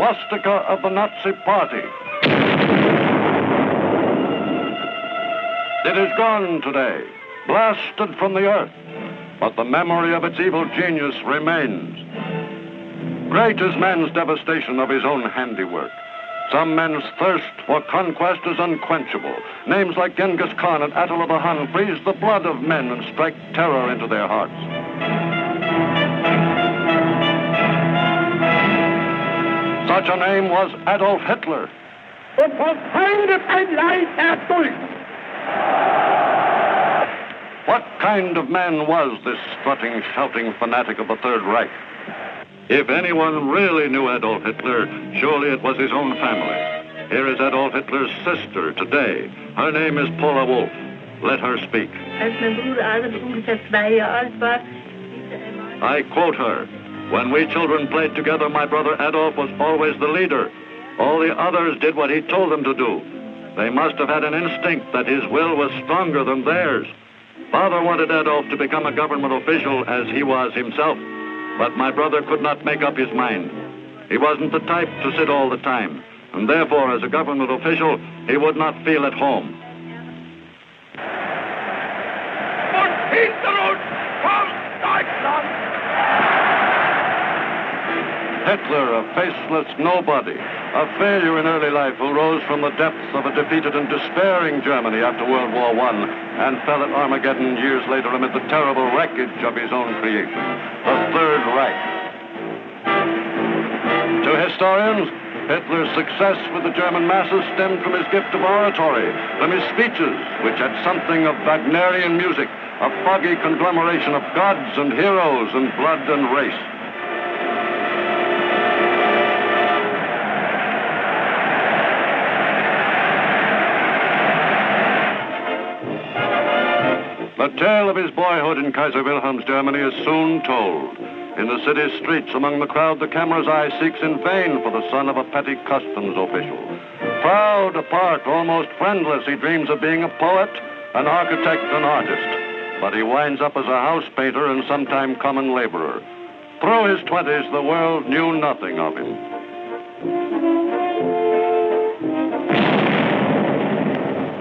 swastika of the Nazi Party. It is gone today, blasted from the earth, but the memory of its evil genius remains. Great is man's devastation of his own handiwork. Some men's thirst for conquest is unquenchable. Names like Genghis Khan and Attila the Hun freeze the blood of men and strike terror into their hearts. Such a name was Adolf Hitler. What kind of man was this strutting, shouting fanatic of the Third Reich? If anyone really knew Adolf Hitler, surely it was his own family. Here is Adolf Hitler's sister today. Her name is Paula Wolf. Let her speak. I quote her. When we children played together, my brother Adolf was always the leader. All the others did what he told them to do. They must have had an instinct that his will was stronger than theirs. Father wanted Adolf to become a government official as he was himself. But my brother could not make up his mind. He wasn't the type to sit all the time, and therefore, as a government official, he would not feel at home. Hitler, a faceless nobody, a failure in early life who rose from the depths of a defeated and despairing Germany after World War I and fell at Armageddon years later amid the terrible wreckage of his own creation, the Third Reich. To historians, Hitler's success with the German masses stemmed from his gift of oratory, from his speeches, which had something of Wagnerian music, a foggy conglomeration of gods and heroes and blood and race. The tale of his boyhood in Kaiser Wilhelm's Germany is soon told. In the city's streets, among the crowd, the camera's eye seeks in vain for the son of a petty customs official. Proud, apart, almost friendless, he dreams of being a poet, an architect, an artist. But he winds up as a house painter and sometime common laborer. Through his 20s, the world knew nothing of him.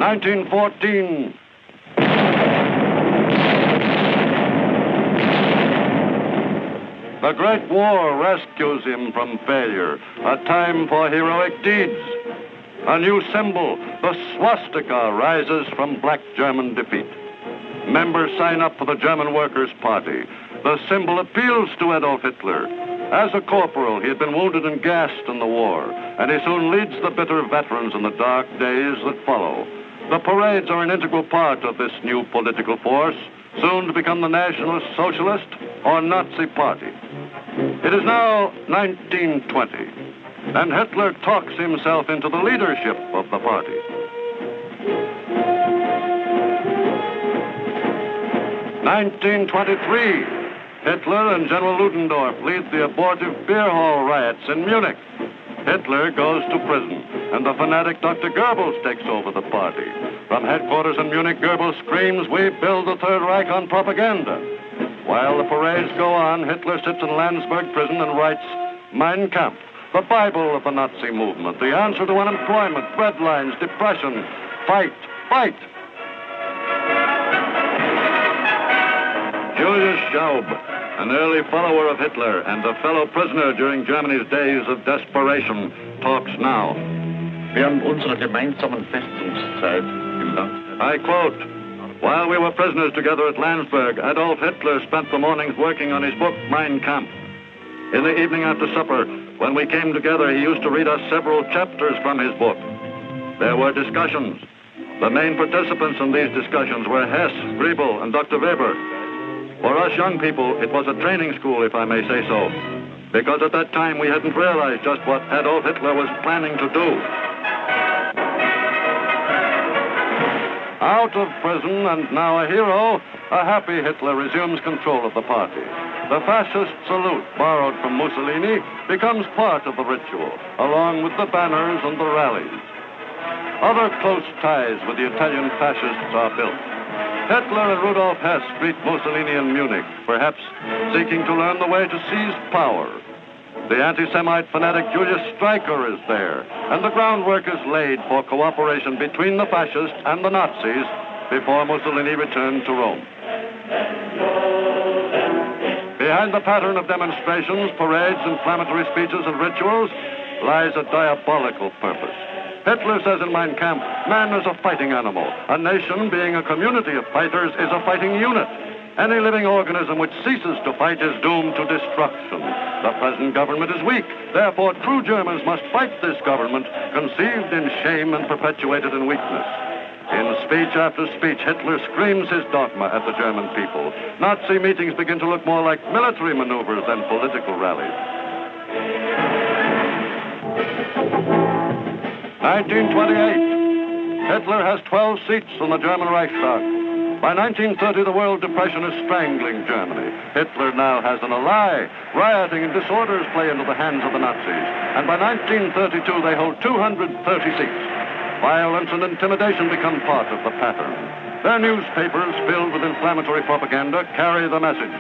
(1914). The Great War rescues him from failure, a time for heroic deeds. A new symbol, the swastika, rises from black German defeat. Members sign up for the German Workers' Party. The symbol appeals to Adolf Hitler. As a corporal, he had been wounded and gassed in the war, and he soon leads the bitter veterans in the dark days that follow. The parades are an integral part of this new political force, soon to become the National Socialist or Nazi Party. It is now 1920, and Hitler talks himself into the leadership of the party. 1923, Hitler and General Ludendorff lead the abortive beer hall riots in Munich. Hitler goes to prison, and the fanatic Dr. Goebbels takes over the party. From headquarters in Munich, Goebbels screams, "We build the Third Reich on propaganda." While the parades go on, Hitler sits in Landsberg prison and writes Mein Kampf, the Bible of the Nazi movement, the answer to unemployment, breadlines, depression. Fight, fight. Julius Schaub, an early follower of Hitler and a fellow prisoner during Germany's days of desperation, talks now. Während unserer gemeinsamen Festungszeit im Land. I quote, "While we were prisoners together at Landsberg, Adolf Hitler spent the mornings working on his book, Mein Kampf. In the evening after supper, when we came together, he used to read us several chapters from his book. There were discussions. The main participants in these discussions were Hess, Griebel, and Dr. Weber. For us young people, it was a training school, if I may say so, because at that time we hadn't realized just what Adolf Hitler was planning to do." Out of prison and now a hero, a happy Hitler resumes control of the party. The fascist salute, borrowed from Mussolini, becomes part of the ritual, along with the banners and the rallies. Other close ties with the Italian fascists are built. Hitler and Rudolf Hess greet Mussolini in Munich, perhaps seeking to learn the way to seize power. The anti-Semite fanatic Julius Streicher is there, and the groundwork is laid for cooperation between the fascists and the Nazis before Mussolini returned to Rome. Behind the pattern of demonstrations, parades, inflammatory speeches, and rituals lies a diabolical purpose. Hitler says in Mein Kampf, man is a fighting animal. A nation, being a community of fighters, is a fighting unit. Any living organism which ceases to fight is doomed to destruction. The present government is weak. Therefore, true Germans must fight this government, conceived in shame and perpetuated in weakness. In speech after speech, Hitler screams his dogma at the German people. Nazi meetings begin to look more like military maneuvers than political rallies. 1928. Hitler has 12 seats in the German Reichstag. By 1930, the world depression is strangling Germany. Hitler now has an ally. Rioting and disorders play into the hands of the Nazis. And by 1932, they hold 230 seats. Violence and intimidation become part of the pattern. Their newspapers, filled with inflammatory propaganda, carry the message.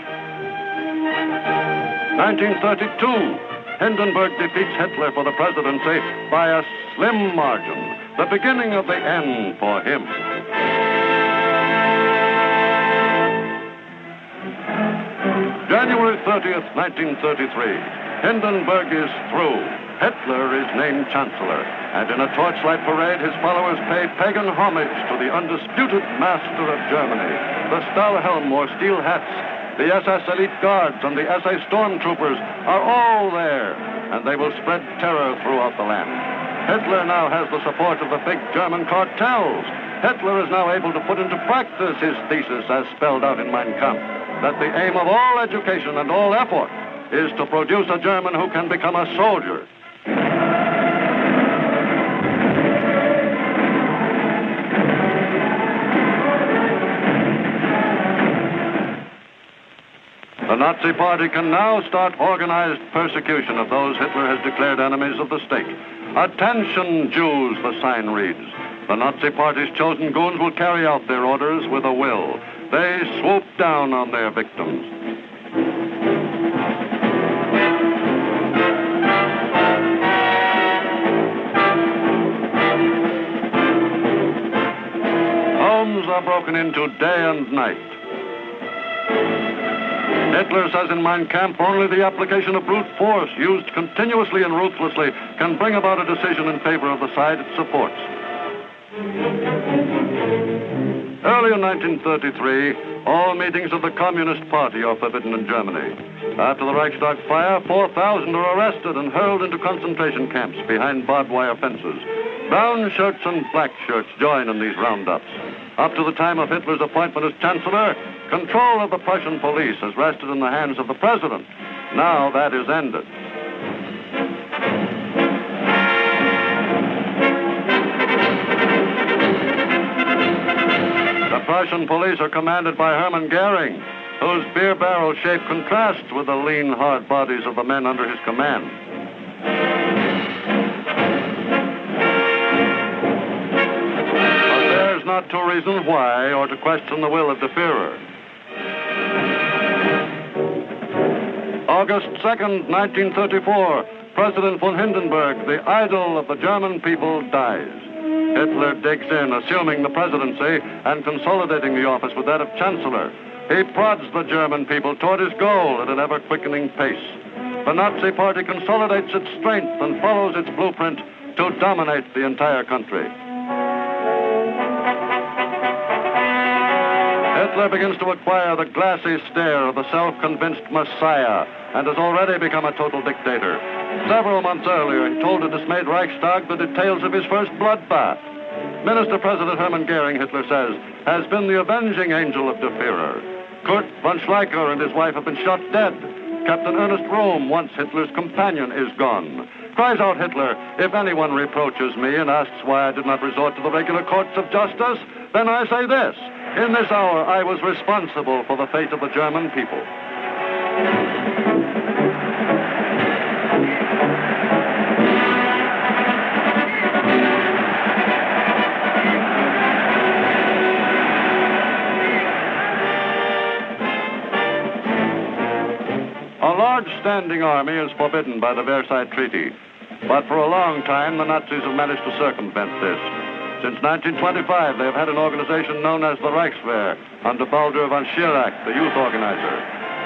1932, Hindenburg defeats Hitler for the presidency by a slim margin, the beginning of the end for him. January 30th, 1933. Hindenburg is through. Hitler is named Chancellor, and in a torchlight parade, his followers pay pagan homage to the undisputed master of Germany. The Stahlhelm or steel hats, the SS elite guards, and the SA stormtroopers are all there, and they will spread terror throughout the land. Hitler now has the support of the big German cartels. Hitler is now able to put into practice his thesis as spelled out in Mein Kampf, that the aim of all education and all effort is to produce a German who can become a soldier. The Nazi Party can now start organized persecution of those Hitler has declared enemies of the state. Attention, Jews, the sign reads. The Nazi Party's chosen goons will carry out their orders with a will. They swoop down on their victims. Homes are broken into day and night. Hitler says in Mein Kampf, only the application of brute force, used continuously and ruthlessly, can bring about a decision in favor of the side it supports. Early in 1933, all meetings of the Communist Party are forbidden in Germany. After the Reichstag fire, 4,000 are arrested and hurled into concentration camps behind barbed wire fences. Brown shirts and black shirts join in these roundups. Up to the time of Hitler's appointment as Chancellor, control of the Prussian police has rested in the hands of the president. Now that is ended. The Prussian police are commanded by Hermann Goering, whose beer barrel shape contrasts with the lean, hard bodies of the men under his command. But there's not to reason why or to question the will of the Führer. August 2nd, 1934, President von Hindenburg, the idol of the German people, dies. Hitler digs in, assuming the presidency and consolidating the office with that of Chancellor. He prods the German people toward his goal at an ever-quickening pace. The Nazi Party consolidates its strength and follows its blueprint to dominate the entire country. Hitler begins to acquire the glassy stare of the self-convinced messiah and has already become a total dictator. Several months earlier, he told a dismayed Reichstag the details of his first bloodbath. Minister-President Hermann Goering, Hitler says, has been the avenging angel of the Führer. Kurt von Schleicher and his wife have been shot dead. Captain Ernest Röhm, once Hitler's companion, is gone. Cries out Hitler, if anyone reproaches me and asks why I did not resort to the regular courts of justice, then I say this. In this hour, I was responsible for the fate of the German people. A large standing army is forbidden by the Versailles Treaty, but for a long time the Nazis have managed to circumvent this. Since 1925, they have had an organization known as the Reichswehr, under Baldur von Schirach, the youth organizer.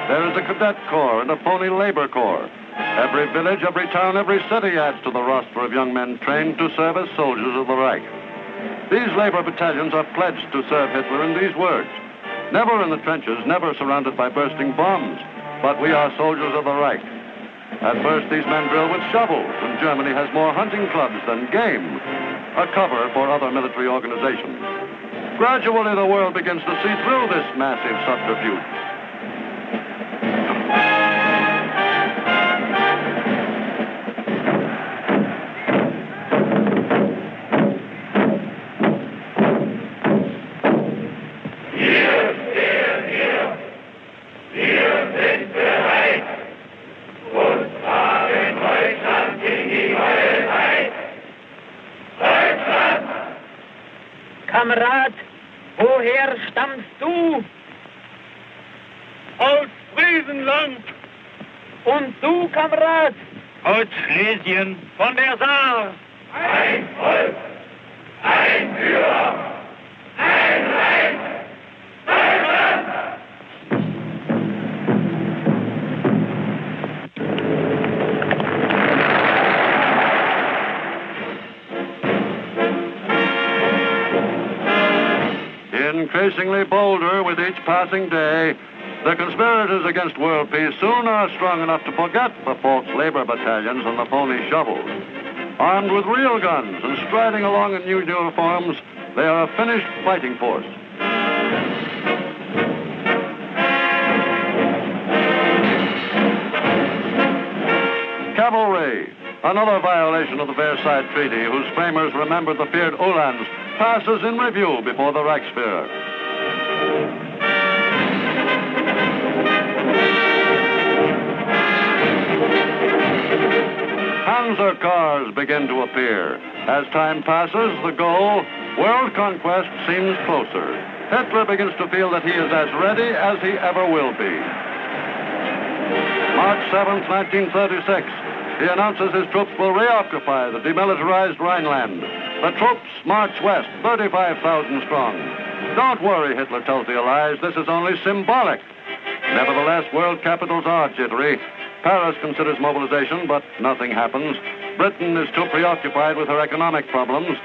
There is a cadet corps and a phony labor corps. Every village, every town, every city adds to the roster of young men trained to serve as soldiers of the Reich. These labor battalions are pledged to serve Hitler in these words: never in the trenches, never surrounded by bursting bombs, but we are soldiers of the Reich. At first, these men drill with shovels, and Germany has more hunting clubs than game, a cover for other military organizations. Gradually, the world begins to see through this massive subterfuge. Kamerad, woher stammst du? Aus Friesenland. Und du, Kamerad? Aus Schlesien, von der Saar. Ein Volk, ein Führer, ein Reich, Deutschland! Increasingly bolder with each passing day, the conspirators against world peace soon are strong enough to forget the false labor battalions and the phony shovels. Armed with real guns and striding along in new uniforms, they are a finished fighting force. Cavalry, another violation of the Versailles Treaty, whose framers remembered the feared Uhlans, passes in review before the Reichswehr. Panzer cars begin to appear. As time passes, the goal, world conquest, seems closer. Hitler begins to feel that he is as ready as he ever will be. March 7th, 1936. He announces his troops will reoccupy the demilitarized Rhineland. The troops march west, 35,000 strong. Don't worry, Hitler tells the Allies, this is only symbolic. Nevertheless, world capitals are jittery. Paris considers mobilization, but nothing happens. Britain is too preoccupied with her economic problems.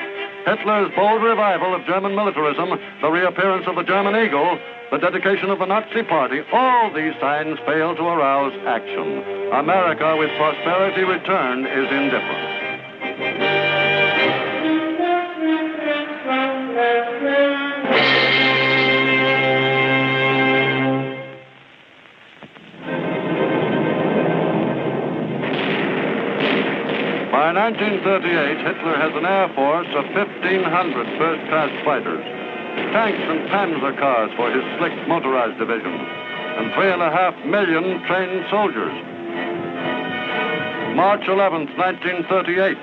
Hitler's bold revival of German militarism, the reappearance of the German eagle, the dedication of the Nazi Party, all these signs fail to arouse action. America, with prosperity returned, is indifferent. By 1938, Hitler has an air force of 1,500 first-class fighters, tanks and panzer cars for his slick motorized division, and 3.5 million trained soldiers. March 11th, 1938,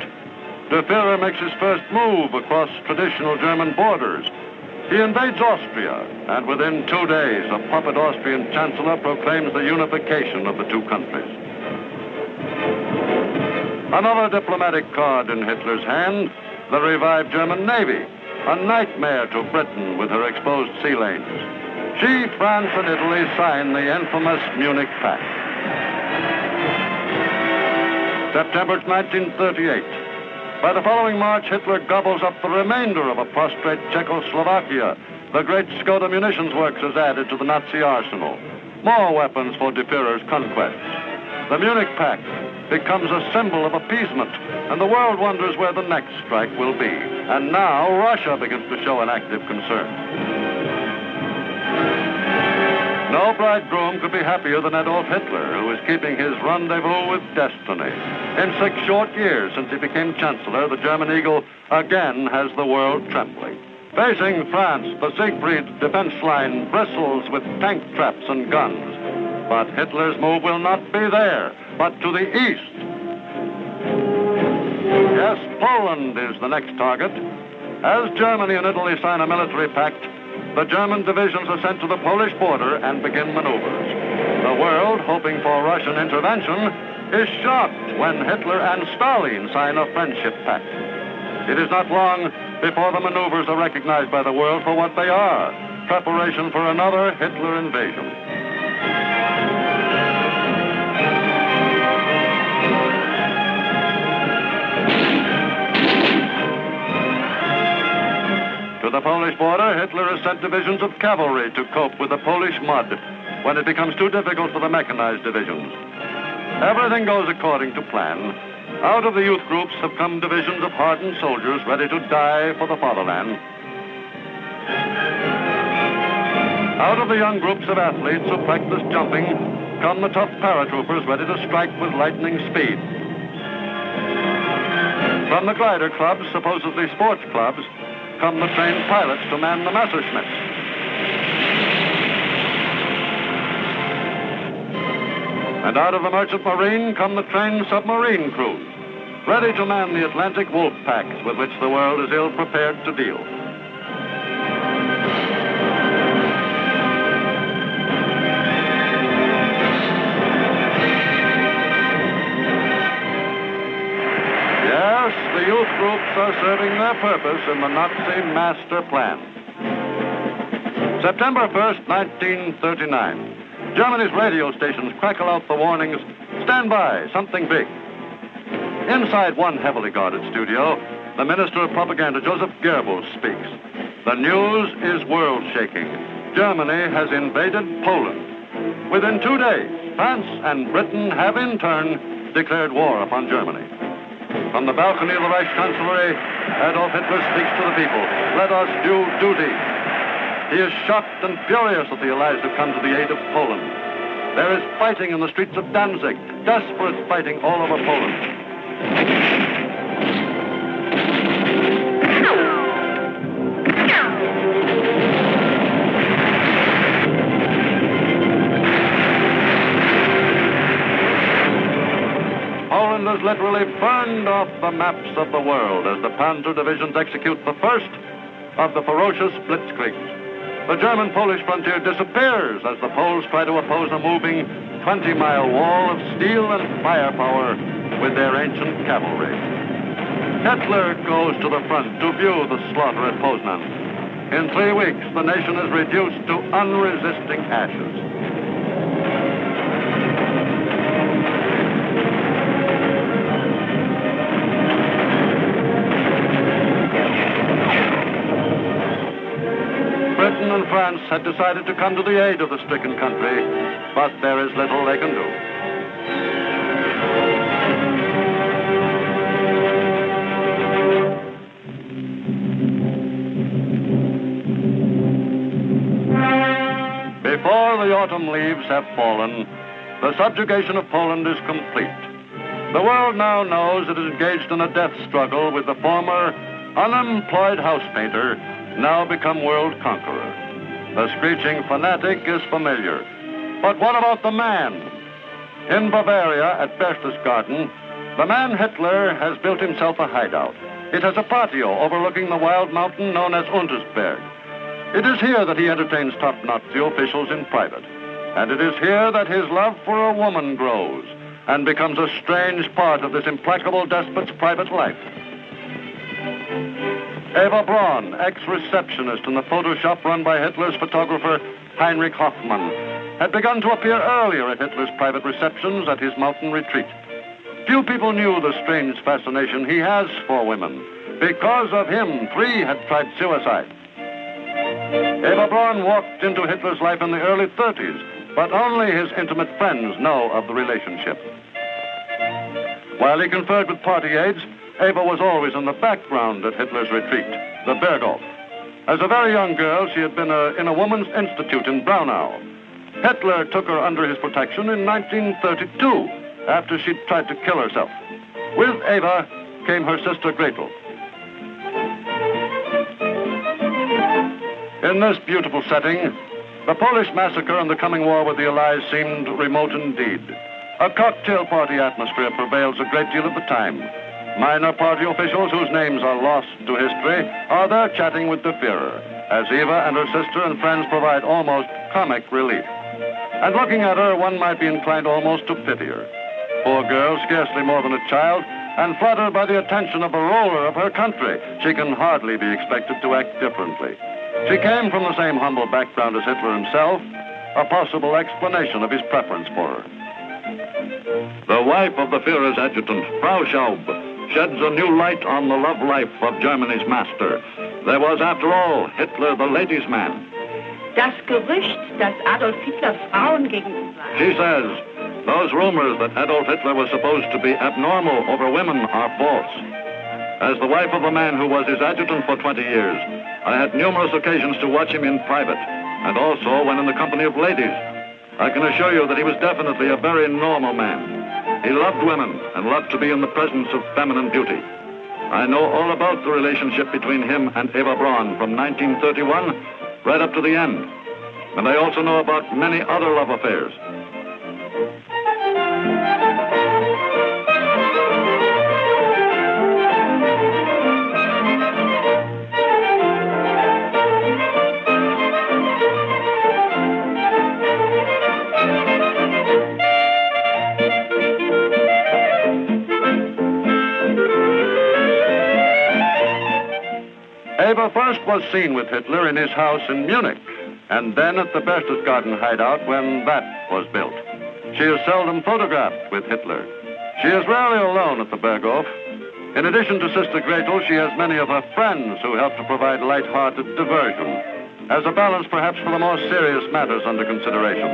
Der Führer makes his first move across traditional German borders. He invades Austria, and within 2 days, a puppet Austrian chancellor proclaims the unification of the two countries. Another diplomatic card in Hitler's hand, the revived German Navy, a nightmare to Britain with her exposed sea lanes. She, France, and Italy sign the infamous Munich Pact. September 1938. By the following March, Hitler gobbles up the remainder of a prostrate Czechoslovakia. The great Skoda munitions works is added to the Nazi arsenal. More weapons for De Führer's conquests. The Munich Pact becomes a symbol of appeasement, and the world wonders where the next strike will be. And now Russia begins to show an active concern. No bridegroom could be happier than Adolf Hitler, who is keeping his rendezvous with destiny. In 6 short years since he became chancellor, the German eagle again has the world trembling. Facing France, the Siegfried defense line bristles with tank traps and guns. But Hitler's move will not be there, but to the east. Yes, Poland is the next target. As Germany and Italy sign a military pact, the German divisions are sent to the Polish border and begin maneuvers. The world, hoping for Russian intervention, is shocked when Hitler and Stalin sign a friendship pact. It is not long before the maneuvers are recognized by the world for what they are, preparation for another Hitler invasion. To the Polish border, Hitler has sent divisions of cavalry to cope with the Polish mud when it becomes too difficult for the mechanized divisions. Everything goes according to plan. Out of the youth groups have come divisions of hardened soldiers ready to die for the fatherland. Out of the young groups of athletes who practice jumping come the tough paratroopers ready to strike with lightning speed. From the glider clubs, supposedly sports clubs, come the trained pilots to man the Messerschmitts. And out of the merchant marine come the trained submarine crews, ready to man the Atlantic wolf packs with which the world is ill-prepared to deal. Yes, the youth groups are serving their purpose in the Nazi master plan. September 1st, 1939. Germany's radio stations crackle out the warnings, "Stand by, something big." Inside one heavily guarded studio, the Minister of Propaganda, Joseph Goebbels, speaks. The news is world-shaking. Germany has invaded Poland. Within 2 days, France and Britain have in turn declared war upon Germany. From the balcony of the Reich Chancellery, Adolf Hitler speaks to the people. Let us do duty. He is shocked and furious at the Allies who come to the aid of Poland. There is fighting in the streets of Danzig, desperate fighting all over Poland. Poland is literally burned off the maps of the world as the Panzer divisions execute the first of the ferocious blitzkriegs. The German-Polish frontier disappears as the Poles try to oppose a moving 20-mile wall of steel and firepower with their ancient cavalry. Hitler goes to the front to view the slaughter at Poznan. In 3 weeks, the nation is reduced to unresisting ashes. Britain and France had decided to come to the aid of the stricken country, but there is little they can do. Before the autumn leaves have fallen, the subjugation of Poland is complete. The world now knows it is engaged in a death struggle with the former unemployed house painter, now become world conqueror. The screeching fanatic is familiar. But what about the man? In Bavaria, at Berchtesgaden, the man Hitler has built himself a hideout. It has a patio overlooking the wild mountain known as Untersberg. It is here that he entertains top Nazi officials in private. And it is here that his love for a woman grows and becomes a strange part of this implacable despot's private life. Eva Braun, ex-receptionist in the photo shop run by Hitler's photographer Heinrich Hoffmann, had begun to appear earlier at Hitler's private receptions at his mountain retreat. Few people knew the strange fascination he has for women. Because of him, 3 had tried suicide. Eva Braun walked into Hitler's life in the early 30s, but only his intimate friends know of the relationship. While he conferred with party aides, Eva was always in the background at Hitler's retreat, the Berghof. As a very young girl, she had been in a woman's institute in Braunau. Hitler took her under his protection in 1932, after she'd tried to kill herself. With Eva came her sister Gretel. In this beautiful setting, the Polish massacre and the coming war with the Allies seemed remote indeed. A cocktail party atmosphere prevails a great deal of the time. Minor party officials whose names are lost to history are there chatting with the Führer, as Eva and her sister and friends provide almost comic relief. And looking at her, one might be inclined almost to pity her. Poor girl, scarcely more than a child, and flattered by the attention of the ruler of her country, she can hardly be expected to act differently. She came from the same humble background as Hitler himself, a possible explanation of his preference for her. The wife of the Führer's adjutant, Frau Schaub, sheds a new light on the love life of Germany's master. There was, after all, Hitler the ladies' man. Das Gerücht, dass Adolf Hitler Frauen gegenüber. She says, those rumors that Adolf Hitler was supposed to be abnormal over women are false. As the wife of a man who was his adjutant for 20 years, I had numerous occasions to watch him in private, and also when in the company of ladies. I can assure you that he was definitely a very normal man. He loved women and loved to be in the presence of feminine beauty. I know all about the relationship between him and Eva Braun from 1931 right up to the end. And I also know about many other love affairs. Eva first was seen with Hitler in his house in Munich, and then at the Berchtesgaden hideout when that was built. She is seldom photographed with Hitler. She is rarely alone at the Berghof. In addition to Sister Gretel, she has many of her friends who help to provide light-hearted diversion, as a balance perhaps for the more serious matters under consideration.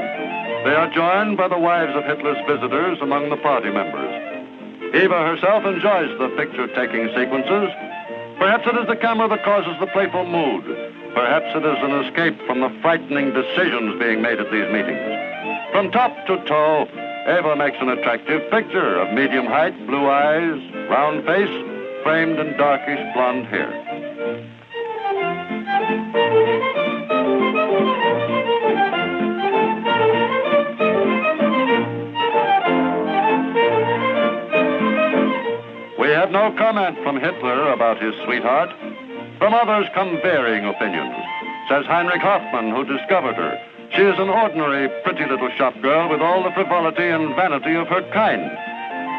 They are joined by the wives of Hitler's visitors among the party members. Eva herself enjoys the picture-taking sequences. Perhaps it is the camera that causes the playful mood. Perhaps it is an escape from the frightening decisions being made at these meetings. From top to toe, Eva makes an attractive picture of medium height, blue eyes, round face, framed in darkish blonde hair. We have no comment from Hitler about his sweetheart. From others come varying opinions. Says Heinrich Hoffmann, who discovered her. She is an ordinary, pretty little shop girl with all the frivolity and vanity of her kind.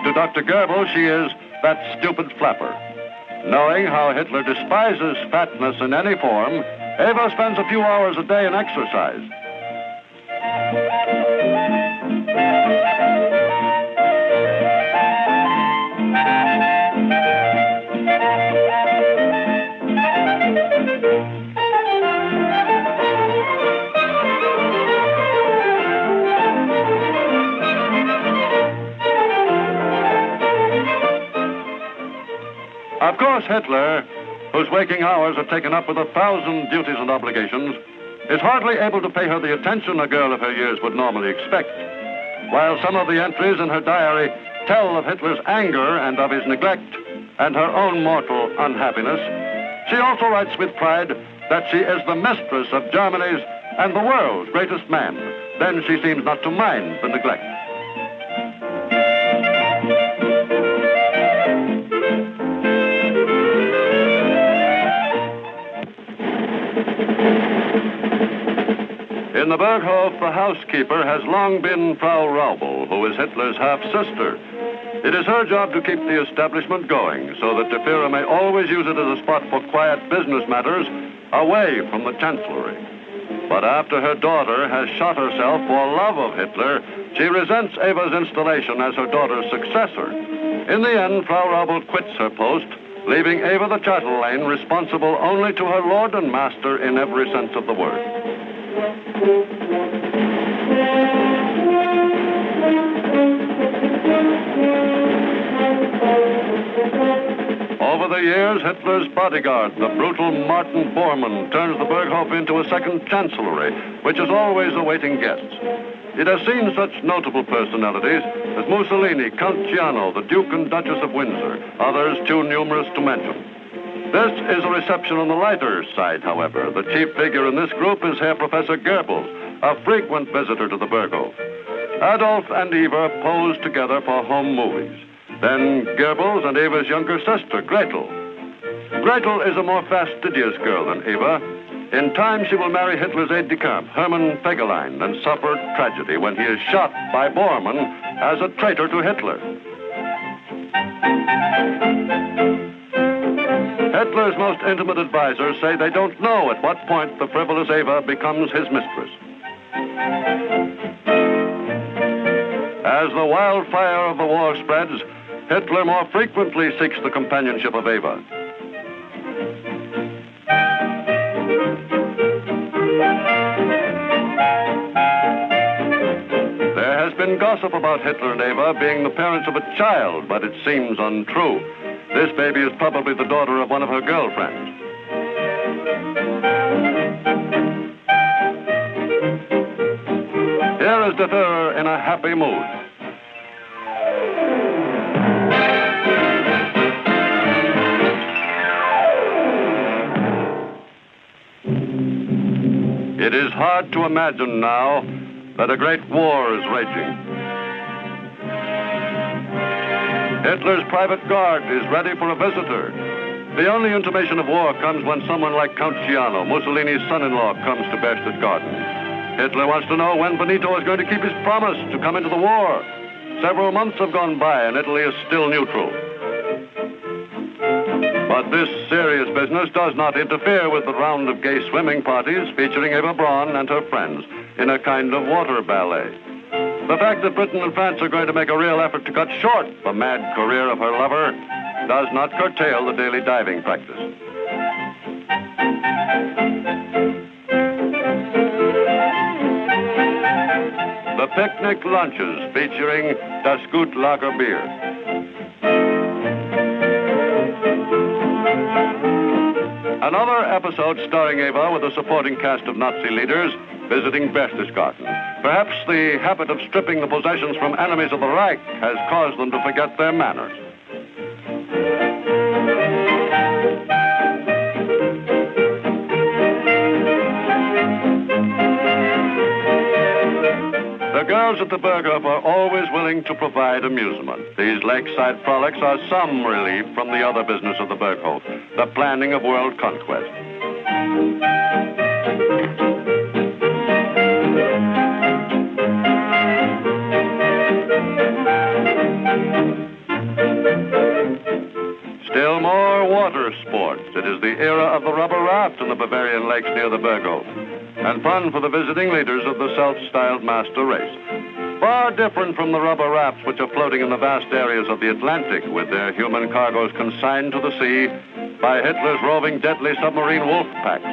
To Dr. Goebbels, she is that stupid flapper. Knowing how Hitler despises fatness in any form, Eva spends a few hours a day in exercise. Of course, Hitler, whose waking hours are taken up with 1,000 duties and obligations, is hardly able to pay her the attention a girl of her years would normally expect. While some of the entries in her diary tell of Hitler's anger and of his neglect and her own mortal unhappiness, she also writes with pride that she is the mistress of Germany's and the world's greatest man. Then she seems not to mind the neglect. In the Berghof, the housekeeper has long been Frau Raubel, who is Hitler's half-sister. It is her job to keep the establishment going so that the Führer may always use it as a spot for quiet business matters away from the chancellery. But after her daughter has shot herself for love of Hitler, she resents Eva's installation as her daughter's successor. In the end, Frau Raubel quits her post, leaving Eva the chatelaine responsible only to her lord and master in every sense of the word. Over the years, Hitler's bodyguard, the brutal Martin Bormann, turns the Berghof into a second chancellery, which is always awaiting guests. It has seen such notable personalities as Mussolini, Count Giano, the Duke and Duchess of Windsor, others too numerous to mention. This is a reception on the lighter side, however. The chief figure in this group is Herr Professor Goebbels, a frequent visitor to the Berghof. Adolf and Eva pose together for home movies. Then Goebbels and Eva's younger sister, Gretel. Gretel is a more fastidious girl than Eva. In time, she will marry Hitler's aide-de-camp, Hermann Fegelein, and suffer tragedy when he is shot by Bormann as a traitor to Hitler. Hitler's most intimate advisors say they don't know at what point the frivolous Eva becomes his mistress. As the wildfire of the war spreads, Hitler more frequently seeks the companionship of Eva. There has been gossip about Hitler and Eva being the parents of a child, but it seems untrue. This baby is probably the daughter of one of her girlfriends. Here is the Führer in a happy mood. It is hard to imagine now that a great war is raging. Hitler's private guard is ready for a visitor. The only intimation of war comes when someone like Count Ciano, Mussolini's son-in-law, comes to Berchtesgaden. Hitler wants to know when Benito is going to keep his promise to come into the war. Several months have gone by and Italy is still neutral. But this serious business does not interfere with the round of gay swimming parties featuring Eva Braun and her friends in a kind of water ballet. The fact that Britain and France are going to make a real effort to cut short the mad career of her lover does not curtail the daily diving practice. The picnic lunches featuring Das Gut Lager beer. Another episode starring Eva with a supporting cast of Nazi leaders visiting Berchtesgaden. Perhaps the habit of stripping the possessions from enemies of the Reich has caused them to forget their manners. The girls at the Berghof are always willing to provide amusement. These lakeside frolics are some relief from the other business of the Berghof, the planning of world conquest. Still more water sports. It is the era of the rubber raft in the Bavarian lakes near the Berghof, and fun for the visiting leaders of the self-styled master race. Far different from the rubber rafts which are floating in the vast areas of the Atlantic with their human cargoes consigned to the sea by Hitler's roving deadly submarine wolf packs.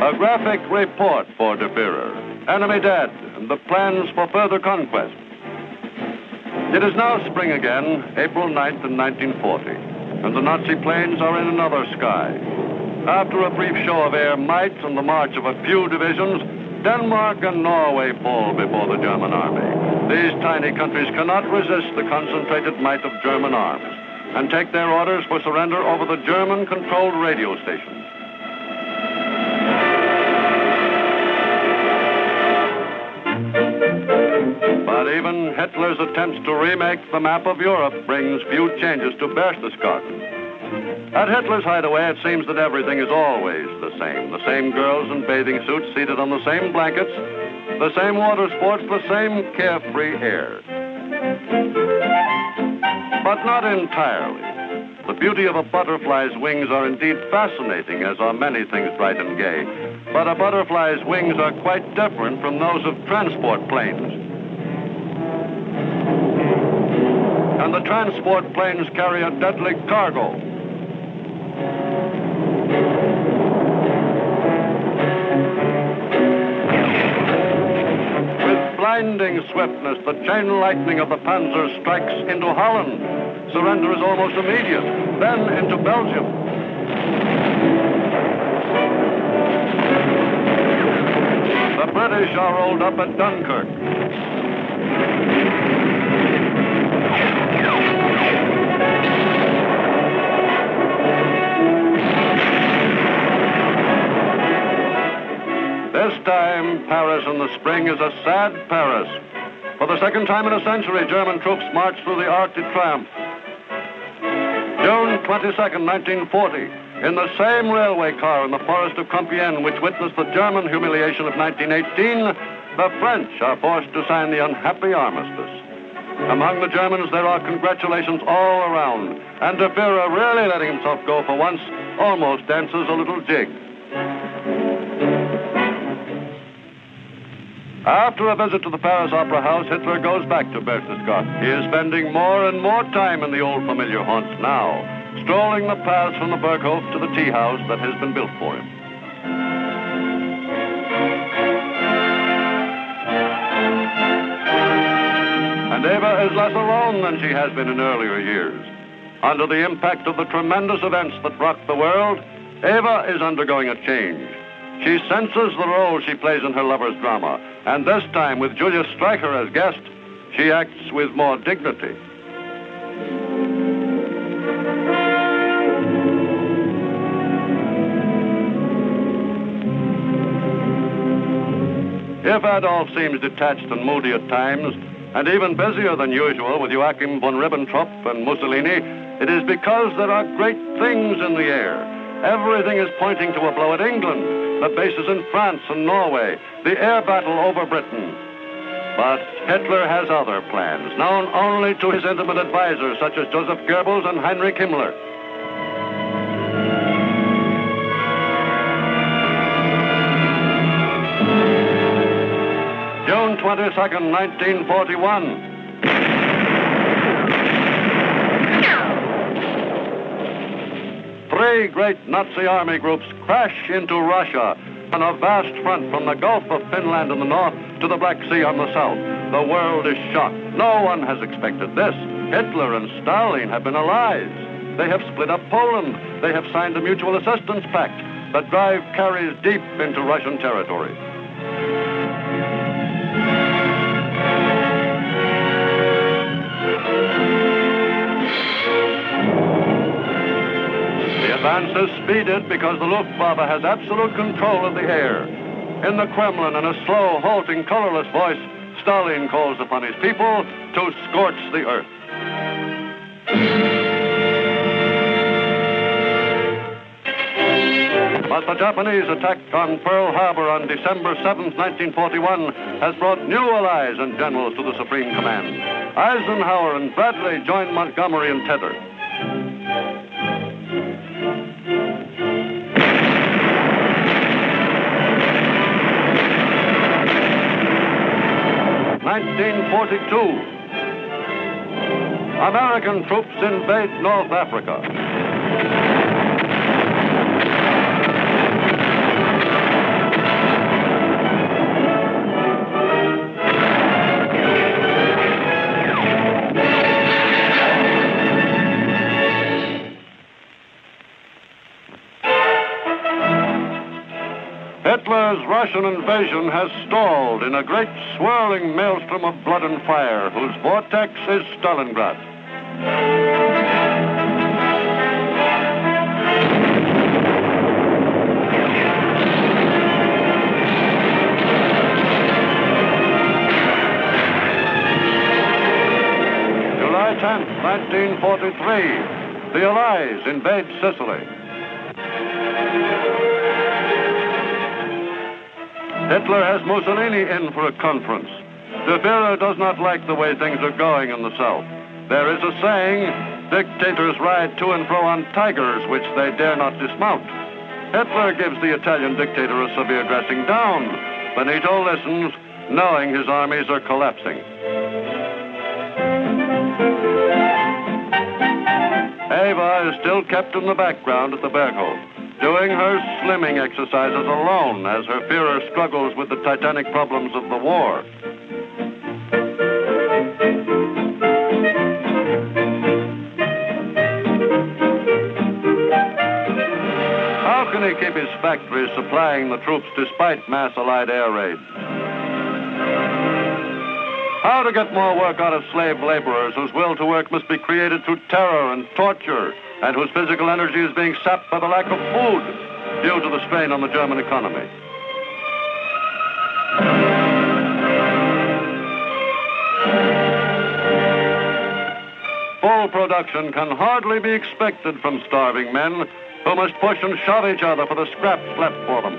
A graphic report for Der Führer. Enemy dead, and the plans for further conquest. It is now spring again, April 9th in 1940, and the Nazi planes are in another sky. After a brief show of air might and the march of a few divisions, Denmark and Norway fall before the German army. These tiny countries cannot resist the concentrated might of German arms and take their orders for surrender over the German-controlled radio stations. But even Hitler's attempts to remake the map of Europe brings few changes to Berchtesgaden. At Hitler's hideaway, it seems that everything is always the same. The same girls in bathing suits seated on the same blankets, the same water sports, the same carefree air. But not entirely. The beauty of a butterfly's wings are indeed fascinating, as are many things bright and gay. But a butterfly's wings are quite different from those of transport planes. And the transport planes carry a deadly cargo. With blinding swiftness, the chain lightning of the Panzer strikes into Holland. Surrender is almost immediate, then into Belgium. The British are rolled up at Dunkirk. This time, Paris in the spring is a sad Paris. For the second time in a century, German troops march through the Arc de Triomphe. June 22nd, 1940, in the same railway car in the forest of Compiègne, which witnessed the German humiliation of 1918, the French are forced to sign the unhappy armistice. Among the Germans, there are congratulations all around, and the Führer, really letting himself go for once, almost dances a little jig. After a visit to the Paris Opera House, Hitler goes back to Berchtesgaden. He is spending more and more time in the old familiar haunts now, strolling the paths from the Berghof to the tea house that has been built for him. And Eva is less alone than she has been in earlier years. Under the impact of the tremendous events that rocked the world, Eva is undergoing a change. She senses the role she plays in her lover's drama, and this time, with Julius Streicher as guest, she acts with more dignity. If Adolf seems detached and moody at times, and even busier than usual with Joachim von Ribbentrop and Mussolini, it is because there are great things in the air. Everything is pointing to a blow at England, the bases in France and Norway, the air battle over Britain. But Hitler has other plans, known only to his intimate advisors, such as Joseph Goebbels and Heinrich Himmler. June 22nd, 1941. Three great Nazi army groups crash into Russia on a vast front from the Gulf of Finland in the north to the Black Sea on the south. The world is shocked. No one has expected this. Hitler and Stalin have been allies. They have split up Poland. They have signed a mutual assistance pact. The drive carries deep into Russian territory. The advance is speeded because the Luftwaffe has absolute control of the air. In the Kremlin, in a slow, halting, colorless voice, Stalin calls upon his people to scorch the earth. But the Japanese attack on Pearl Harbor on December 7th, 1941, has brought new allies and generals to the Supreme Command. Eisenhower and Bradley join Montgomery and Tedder. 1942. American troops invade North Africa. Hitler's Russian invasion has stalled in a great swirling maelstrom of blood and fire, whose vortex is Stalingrad. July 10th, 1943, the Allies invade Sicily. Hitler has Mussolini in for a conference. The Führer does not like the way things are going in the South. There is a saying, dictators ride to and fro on tigers, which they dare not dismount. Hitler gives the Italian dictator a severe dressing down. Benito listens, knowing his armies are collapsing. Eva is still kept in the background at the Berghof, doing her slimming exercises alone as her Führer struggles with the titanic problems of the war. How can he keep his factories supplying the troops despite mass Allied air raids? How to get more work out of slave laborers whose will to work must be created through terror and torture, and whose physical energy is being sapped by the lack of food due to the strain on the German economy. full production can hardly be expected from starving men who must push and shove each other for the scraps left for them.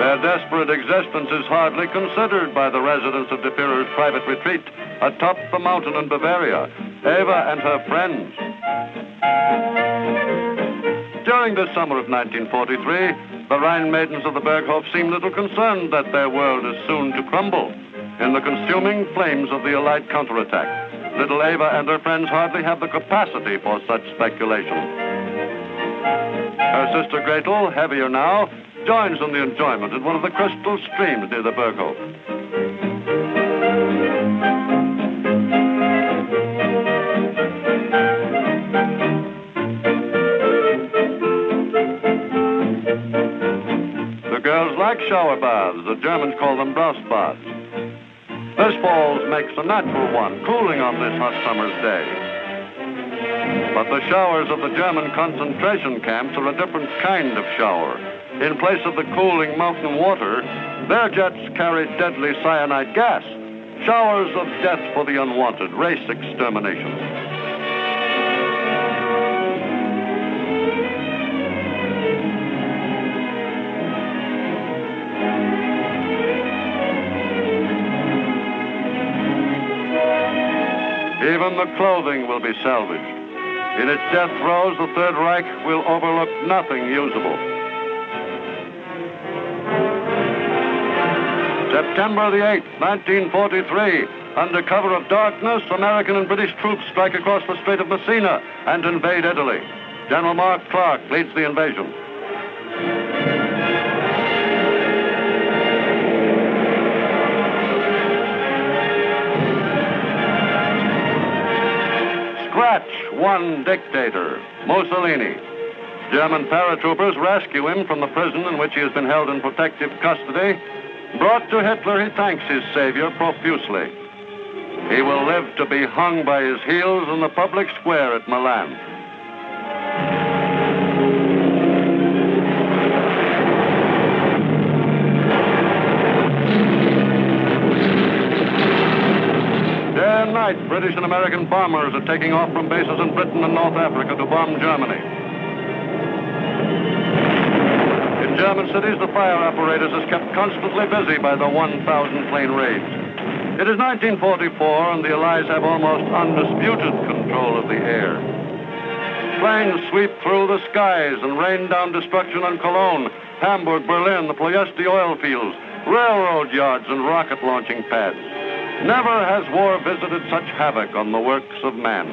Their desperate existence is hardly considered by the residents of the Führer's private retreat atop the mountain in Bavaria, Eva and her friends. During the summer of 1943, the Rhine maidens of the Berghof seem little concerned that their world is soon to crumble in the consuming flames of the Allied counterattack. Little Eva and her friends hardly have the capacity for such speculation. Her sister Gretel, heavier now, joins in the enjoyment at one of the crystal streams near the Berghof. The girls like shower baths. The Germans call them Brass baths. This falls makes a natural one, cooling on this hot summer's day. But the showers of the German concentration camps are a different kind of shower. In place of the cooling mountain water, their jets carry deadly cyanide gas, showers of death for the unwanted, race extermination. Even the clothing will be salvaged. In its death throes, the Third Reich will overlook nothing usable. September the 8th, 1943, under cover of darkness, American and British troops strike across the Strait of Messina and invade Italy. General Mark Clark leads the invasion. Scratch one dictator, Mussolini. German paratroopers rescue him from the prison in which he has been held in protective custody. Brought to Hitler, he thanks his savior profusely. He will live to be hung by his heels in the public square at Milan. Day and night, British and American bombers are taking off from bases in Britain and North Africa to bomb Germany. In German cities, the fire apparatus is kept constantly busy by the 1,000 plane raids. It is 1944, and the Allies have almost undisputed control of the air. Planes sweep through the skies and rain down destruction on Cologne, Hamburg, Berlin, the Ploiesti oil fields, railroad yards, and rocket launching pads. Never has war visited such havoc on the works of man.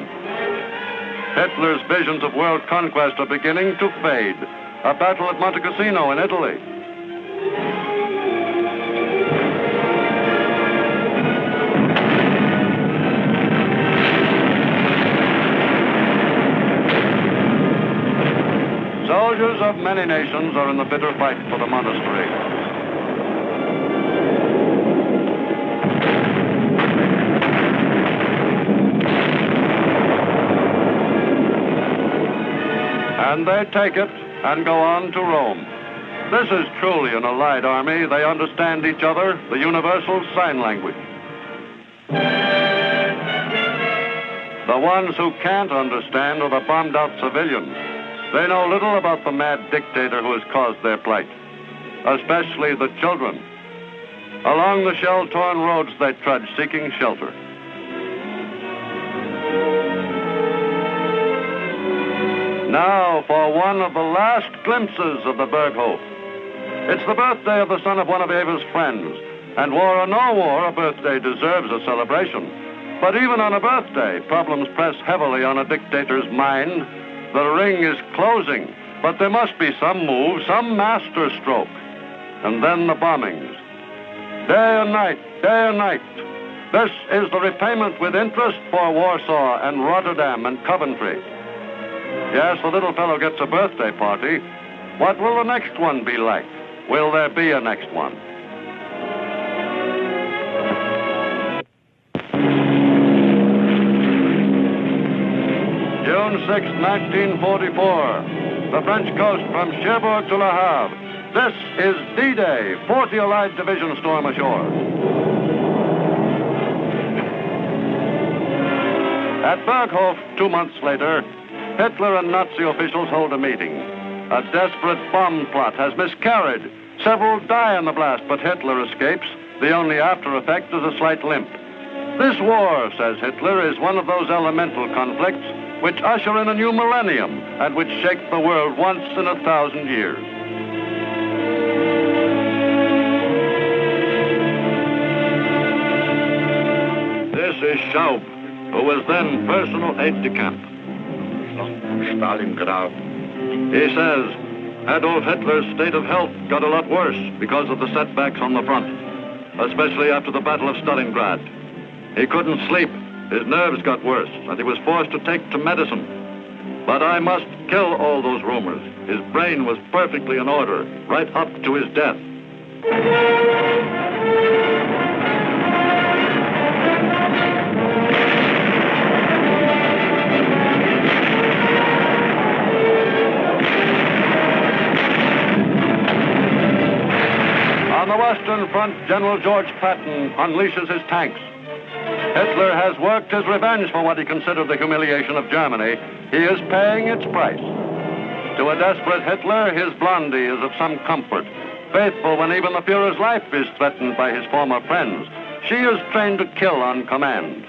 Hitler's visions of world conquest are beginning to fade. A battle at Monte Cassino in Italy. Soldiers of many nations are in the bitter fight for the monastery. And they take it and go on to Rome. This is truly an Allied army. They understand each other, the universal sign language. The ones who can't understand are the bombed-out civilians. They know little about the mad dictator who has caused their plight, especially the children. Along the shell-torn roads they trudge, seeking shelter. Now for one of the last glimpses of the Berghof. It's the birthday of the son of one of Eva's friends, and war or no war, a birthday deserves a celebration. But even on a birthday, problems press heavily on a dictator's mind. The ring is closing, but there must be some move, some master stroke. And then the bombings. Day and night, day and night. This is the repayment with interest for Warsaw and Rotterdam and Coventry. Yes, the little fellow gets a birthday party. What will the next one be like? Will there be a next one? June 6, 1944. The French coast from Cherbourg to Le Havre. This is D-Day, 40 Allied divisions storm ashore. At Berghof, 2 months later, Hitler and Nazi officials hold a meeting. A desperate bomb plot has miscarried. Several die in the blast, but Hitler escapes. The only after effect is a slight limp. This war, says Hitler, is one of those elemental conflicts which usher in a new millennium and which shake the world once in 1,000 years. This is Schaub, who was then personal aide-de-camp. Stalingrad. He says Adolf Hitler's state of health got a lot worse because of the setbacks on the front, especially after the Battle of Stalingrad. He couldn't sleep, his nerves got worse, and he was forced to take to medicine. But I must kill all those rumors. His brain was perfectly in order, right up to his death. On the Western Front, General George Patton unleashes his tanks. Hitler has worked his revenge for what he considered the humiliation of Germany. He is paying its price. To a desperate Hitler, his Blondie is of some comfort. Faithful when even the Führer's life is threatened by his former friends. She is trained to kill on command.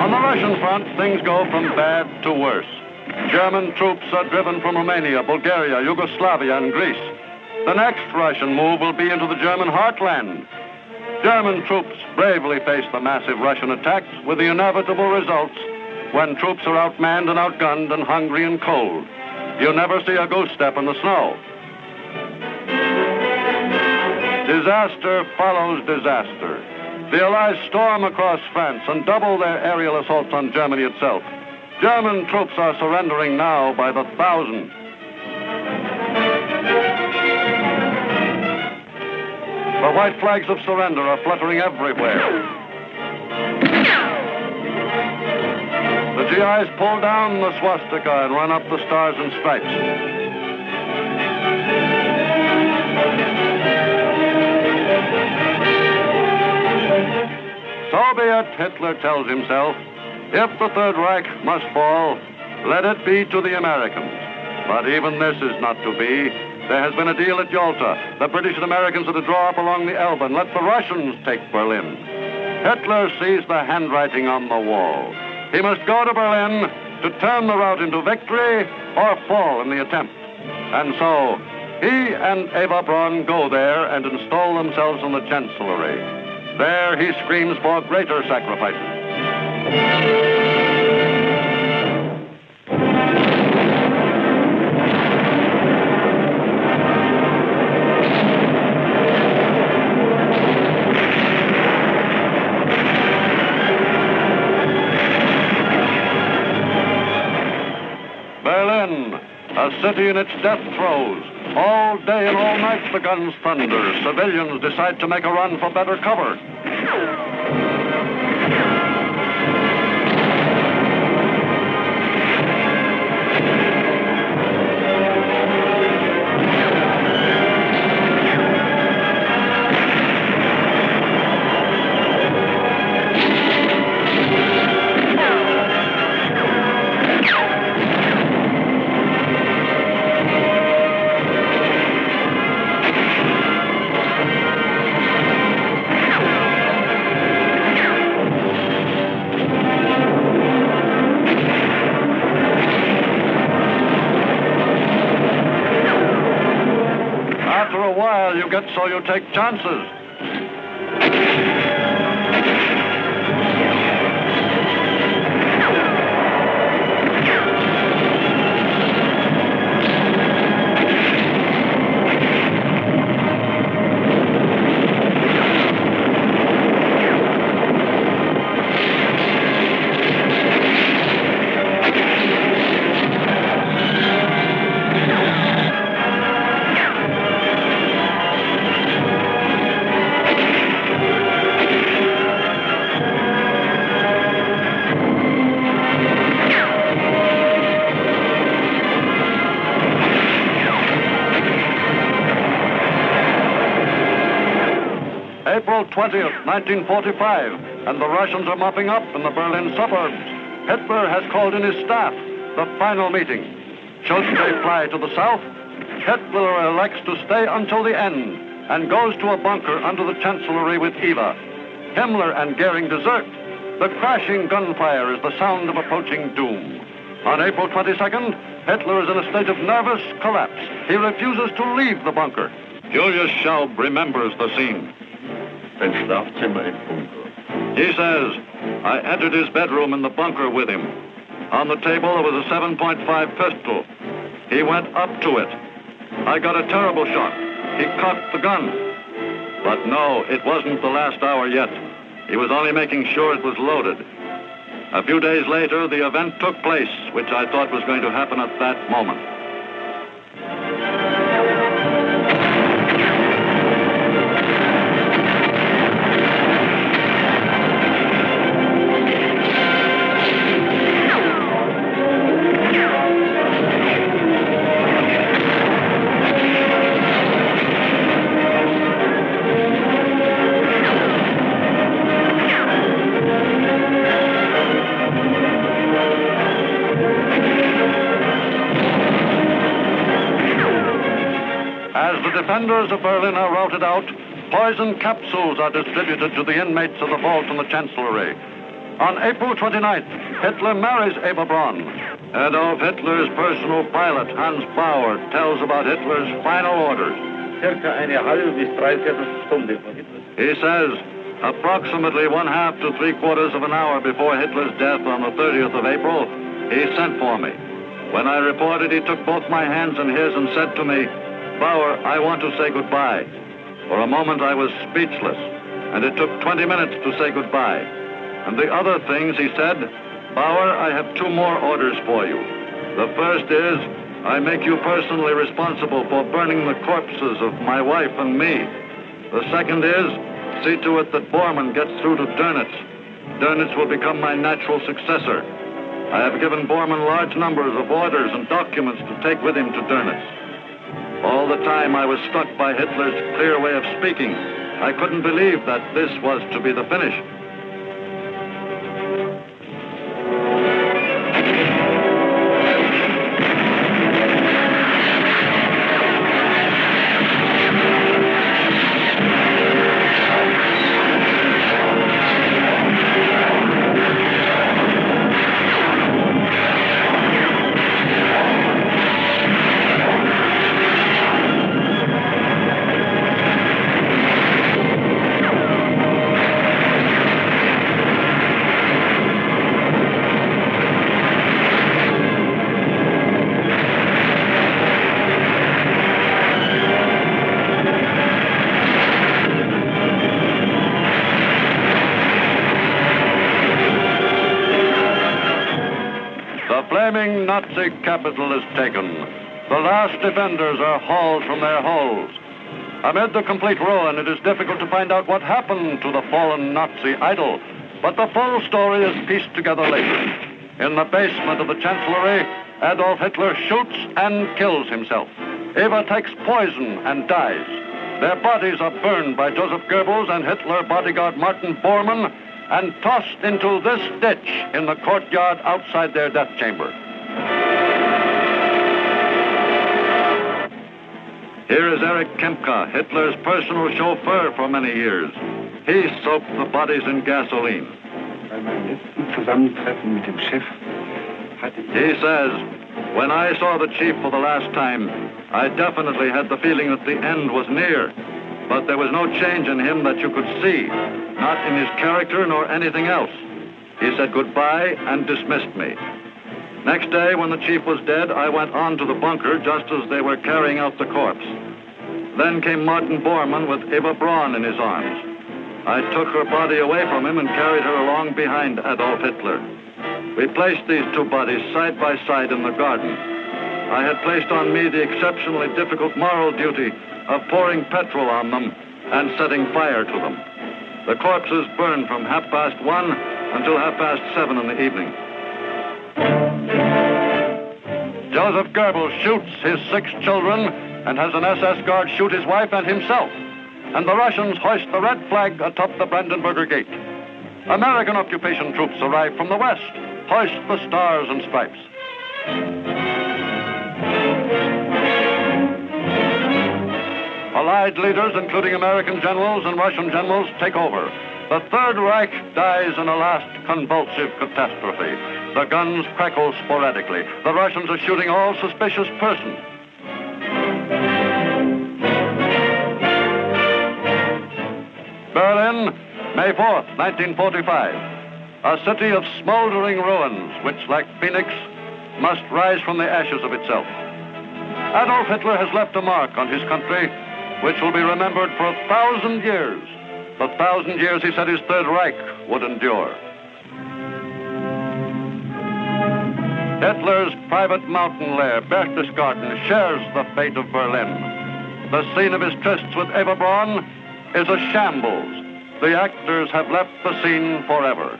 On the Russian front, things go from bad to worse. German troops are driven from Romania, Bulgaria, Yugoslavia, and Greece. The next Russian move will be into the German heartland. German troops bravely face the massive Russian attacks with the inevitable results when troops are outmanned and outgunned and hungry and cold. You never see a goose step in the snow. Disaster follows disaster. The Allies storm across France and double their aerial assaults on Germany itself. German troops are surrendering now by the thousand. The white flags of surrender are fluttering everywhere. The GIs pull down the swastika and run up the stars and stripes. So be it, Hitler tells himself. If the Third Reich must fall, let it be to the Americans. But even this is not to be. There has been a deal at Yalta. The British and Americans are to draw up along the Elbe and let the Russians take Berlin. Hitler sees the handwriting on the wall. He must go to Berlin to turn the rout into victory or fall in the attempt. And so, he and Eva Braun go there and install themselves in the Chancellery. There he screams for greater sacrifices. Berlin, a city in its death throes. All day and all night the guns thunder. Civilians decide to make a run for better cover. You get so you take chances. April 20th, 1945, and the Russians are mopping up in the Berlin suburbs. Hitler has called in his staff, the final meeting. Should they fly to the south, Hitler elects to stay until the end and goes to a bunker under the Chancellery with Eva. Himmler and Goering desert. The crashing gunfire is the sound of approaching doom. On April 22nd, Hitler is in a state of nervous collapse. He refuses to leave the bunker. Julius Schaub remembers the scene. Sein Schlafzimmer im Bunker. He says, I entered his bedroom in the bunker with him. On the table there was a 7.5 pistol. He went up to it. I got a terrible shock. He cocked the gun. But no, it wasn't the last hour yet. He was only making sure it was loaded. A few days later, the event took place, which I thought was going to happen at that moment. Defenders of Berlin are routed out. Poison capsules are distributed to the inmates of the vault in the Chancellery. On April 29th, Hitler marries Eva Braun. Adolf Hitler's personal pilot, Hans Bauer, tells about Hitler's final orders. Circa eine halbe bis dreiviertel Stunde vor Hitler. He says, approximately 1/2 to 3/4 of an hour before Hitler's death on the 30th of April, he sent for me. When I reported, he took both my hands in his and said to me, Bauer, I want to say goodbye. For a moment I was speechless, and it took 20 minutes to say goodbye. And the other things, he said, Bauer, I have 2 more orders for you. The first is, I make you personally responsible for burning the corpses of my wife and me. The second is, see to it that Bormann gets through to Dönitz. Dönitz will become my natural successor. I have given Bormann large numbers of orders and documents to take with him to Dönitz. All the time I was struck by Hitler's clear way of speaking. I couldn't believe that this was to be the finish. flaming Nazi capital is taken. The last defenders are hauled from their holes. Amid the complete ruin, it is difficult to find out what happened to the fallen Nazi idol, but the full story is pieced together later. In the basement of the Chancellery, Adolf Hitler shoots and kills himself. Eva takes poison and dies. Their bodies are burned by Joseph Goebbels and Hitler bodyguard Martin Bormann and tossed into this ditch in the courtyard outside their death chamber. Here is Erich Kempka, Hitler's personal chauffeur for many years. He soaked the bodies in gasoline. He says, when I saw the chief for the last time, I definitely had the feeling that the end was near. But there was no change in him that you could see, not in his character nor anything else. He said goodbye and dismissed me. Next day, when the chief was dead, I went on to the bunker just as they were carrying out the corpse. Then came Martin Bormann with Eva Braun in his arms. I took her body away from him and carried her along behind Adolf Hitler. We placed these two bodies side by side in the garden. I had placed on me the exceptionally difficult moral duty of pouring petrol on them and setting fire to them. The corpses burned from 1:30 until 7:30 in the evening. Joseph Goebbels shoots his 6 children and has an SS guard shoot his wife and himself. and the Russians hoist the red flag atop the Brandenburger Gate. American occupation troops arrive from the west, hoist the stars and stripes. Allied leaders, including American generals and Russian generals, take over. The Third Reich dies in a last convulsive catastrophe. The guns crackle sporadically. The Russians are shooting all suspicious persons. Berlin, May 4th, 1945. A city of smoldering ruins, which, like Phoenix, must rise from the ashes of itself. Adolf Hitler has left a mark on his country, which will be remembered for 1,000 years. The 1,000 years he said his Third Reich would endure. Hitler's private mountain lair, Berchtesgaden, shares the fate of Berlin. The scene of his trysts with Eva Braun is a shambles. The actors have left the scene forever.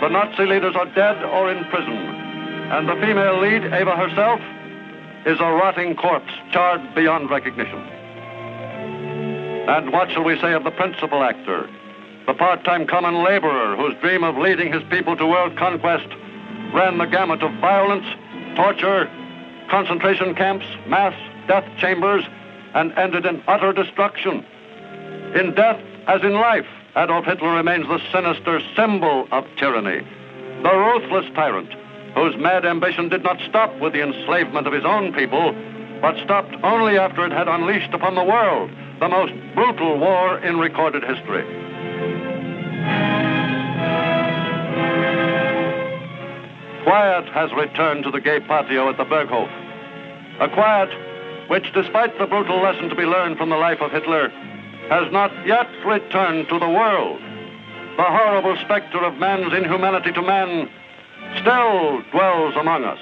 The Nazi leaders are dead or in prison, and the female lead, Eva herself, is a rotting corpse, charred beyond recognition. And what shall we say of the principal actor, the part-time common laborer whose dream of leading his people to world conquest ran the gamut of violence, torture, concentration camps, mass death chambers, and ended in utter destruction? In death, as in life, Adolf Hitler remains the sinister symbol of tyranny, the ruthless tyrant whose mad ambition did not stop with the enslavement of his own people, but stopped only after it had unleashed upon the world the most brutal war in recorded history. Quiet has returned to the gay patio at the Berghof. A quiet which, despite the brutal lesson to be learned from the life of Hitler, has not yet returned to the world. The horrible specter of man's inhumanity to man still dwells among us.